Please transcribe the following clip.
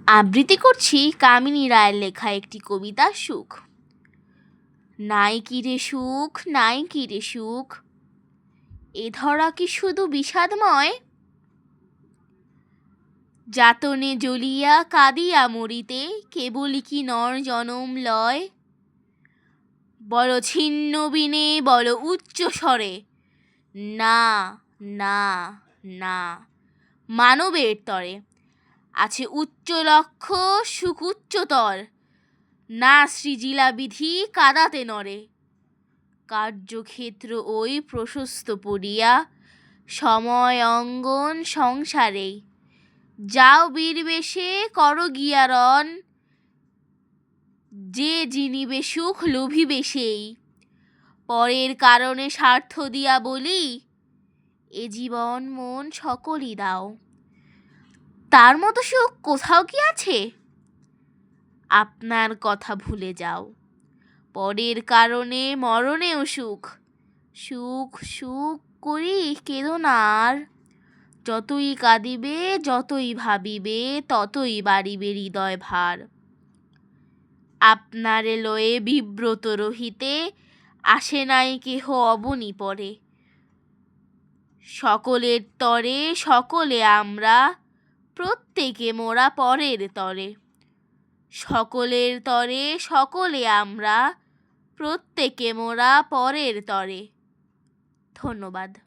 আবৃত্তি করছি কামিনী রায়ের লেখা একটি কবিতা সুখ। নাই কি রে সুখ, নাই কি রে সুখ, এ ধরা কি শুধু বিষাদময়? যাতনে জ্বলিয়া কাঁদিয়া মরিতে কেবলই কি নর জনম লয়? বল ছিন্ন বিনে, বল উচ্চ স্বরে, না না না, মানবের তরে আছে উচ্চ লক্ষ্য, সুখ উচ্চতর, না সৃজিলা বিধি কাদাতে নরে। কার্যক্ষেত্র ওই প্রশস্ত পড়িয়া সময় অঙ্গন সংসারে, যাও বীরবেশে কর গিয়া রণ, যে জিনিবে সুখ লোভিবে সেই। পরের কারণে স্বার্থ দিয়া বলি, এ জীবন মন সকলই দাও। তার মতো সুখ কোথাও কি আছে? আপনার কথা ভুলে যাও। পরের কারণে মরণেও সুখ, সুখ সুখ করি কেঁদো না আর। যতই কাঁদিবে, যতই ভাবিবে, ততই বাড়িবে হৃদয় ভার। আপনারে লয়ে বিব্রত রহিতে আসে নাই কেহ অবনী পরে। সকলের তরে সকলে আমরা, প্রত্যেকে মোরা পরের তরে। সকলের তরে সকলে আমরা, প্রত্যেকে মোরা পরের তরে। ধন্যবাদ।